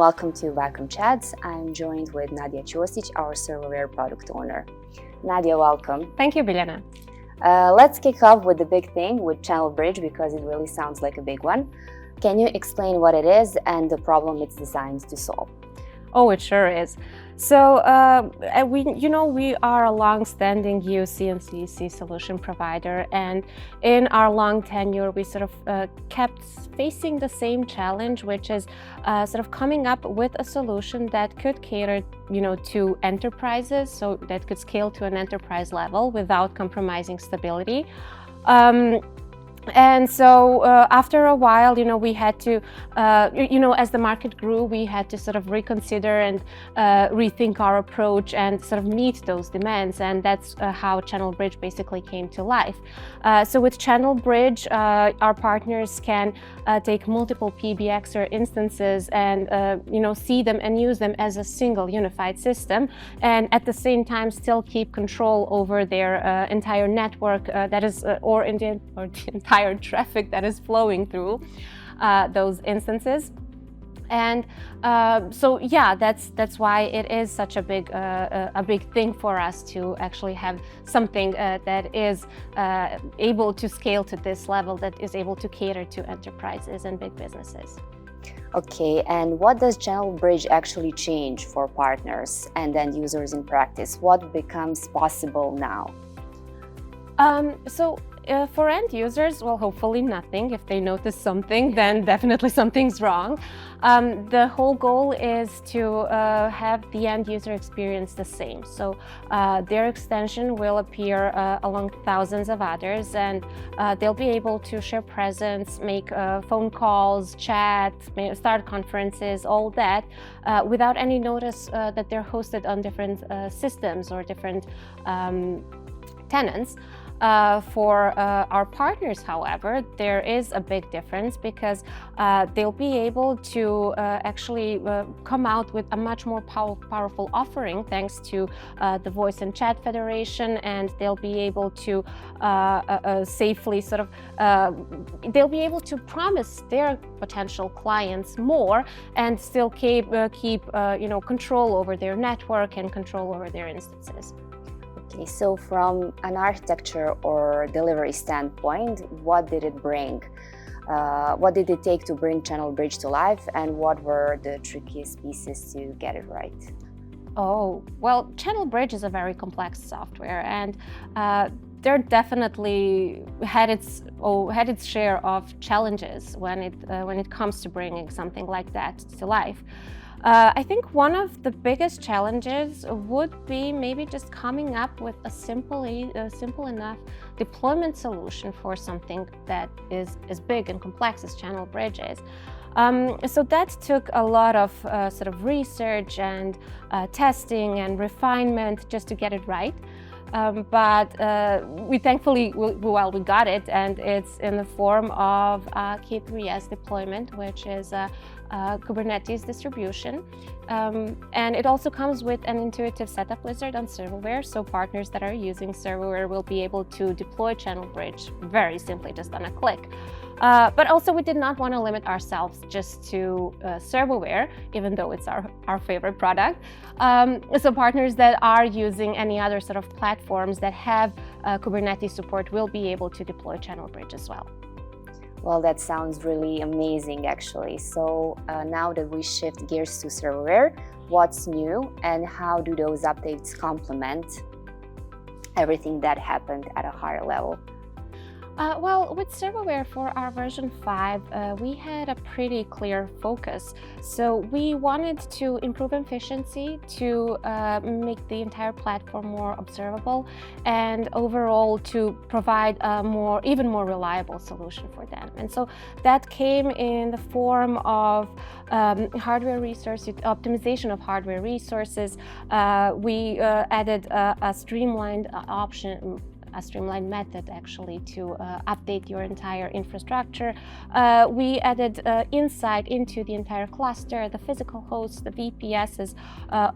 welcome to Bicom Chats. I'm joined with Nadia Cosic, our Serverware product owner. Nadia, welcome. Thank you, Biljana. Let's kick off with the big thing with Channel Bridge because it really sounds like a big one. Can you explain what it is and the problem it's designed to solve? Oh, it sure is. So we are a long-standing UC and CEC solution provider, and in our long tenure, we sort of kept facing the same challenge, which is sort of coming up with a solution that could cater, to enterprises, so that could scale to an enterprise level without compromising stability. And so after a while, we had to, as the market grew, we had to sort of reconsider and rethink our approach and sort of meet those demands. And that's how Channel Bridge basically came to life. So with Channel Bridge, our partners can take multiple PBX or instances and, see them and use them as a single unified system. And at the same time, still keep control over their entire network that is, or the entire traffic that is flowing through those instances. And that's why it is such a big thing for us to actually have something that is able to scale to this level, that is able to cater to enterprises and big businesses. Okay, and what does Channel Bridge actually change for partners and end users in practice? What becomes possible now? For end users, well, hopefully nothing. If they notice something, then definitely something's wrong. The whole goal is to have the end user experience the same. So their extension will appear along thousands of others, and they'll be able to share presence, make phone calls, chat, start conferences, all that, without any notice that they're hosted on different systems or different tenants. For our partners, however, there is a big difference because they'll be able to actually come out with a much more powerful offering thanks to the voice and chat federation, and they'll be able to safely they'll be able to promise their potential clients more and still keep control over their network and control over their instances. Okay, so from an architecture or delivery standpoint, what did it bring? What did it take to bring Channel Bridge to life, and what were the trickiest pieces to get it right? Oh, well, Channel Bridge is a very complex software, and there definitely had its share of challenges when it comes to bringing something like that to life. I think one of the biggest challenges would be maybe just coming up with a simple enough deployment solution for something that is as big and complex as Channel Bridge is. So that took a lot of sort of research and testing and refinement just to get it right. But we thankfully, we got it, and it's in the form of K3S deployment, which is a Kubernetes distribution. And it also comes with an intuitive setup wizard on Serverware, so partners that are using Serverware will be able to deploy Channel Bridge very simply, just on a click. But also we did not want to limit ourselves just to Serverware, even though it's our favorite product. So partners that are using any other sort of platforms that have Kubernetes support will be able to deploy Channel Bridge as well. Well, that sounds really amazing, actually. So now that we shift gears to Serverware, what's new and how do those updates complement everything that happened at a higher level? Well, with Serverware for our version 5, we had a pretty clear focus. So we wanted to improve efficiency, to make the entire platform more observable, and overall to provide a even more reliable solution for them. And so that came in the form of hardware resource optimization of hardware resources. We added a streamlined option, a streamlined method actually to update your entire infrastructure. We added insight into the entire cluster, the physical hosts, the VPSs,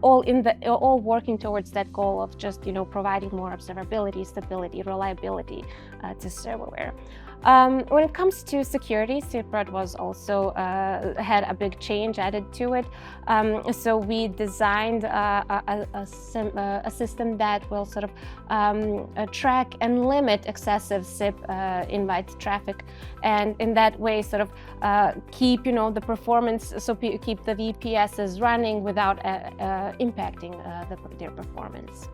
all working towards that goal of just providing more observability, stability, reliability to Serverware. When it comes to security, SIPROD was also had a big change added to it. So we designed a system that will sort of track and limit excessive SIP invite traffic, and in that way sort of keep the performance, so keep the VPSs running without impacting their performance.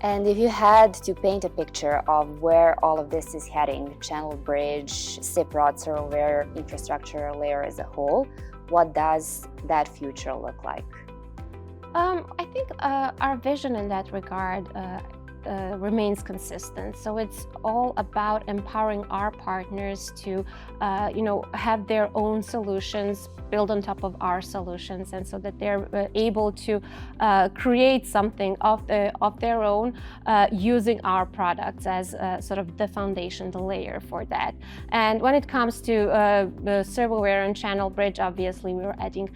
And if you had to paint a picture of where all of this is heading, channel bridge, SIPROD, serverware, infrastructure layer as a whole, what does that future look like? I think our vision in that regard remains consistent. So it's all about empowering our partners to, have their own solutions build on top of our solutions, and so that they're able to create something of their own using our products as sort of the foundation, the layer for that. And when it comes to the serverware and channel bridge, obviously we're adding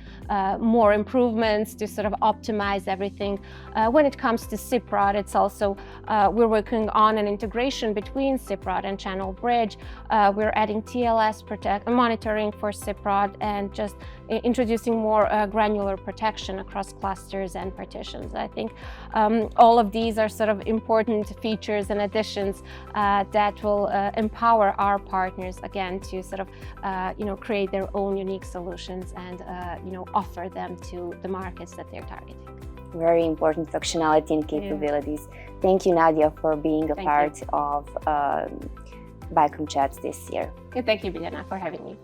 more improvements to sort of optimize everything. When it comes to SIPROD, it's also we're working on an integration between SIPROD and channel bridge. We're adding TLS monitoring for SIPROD and just introducing more granular protection across clusters and partitions. I think all of these are sort of important features and additions that will empower our partners again to sort of create their own unique solutions and offer them to the markets that they're targeting. Very important functionality and capabilities. Yeah. Thank you, Nadia, for being a part of Bicom Chats this year. Thank you, Biljana, for having me.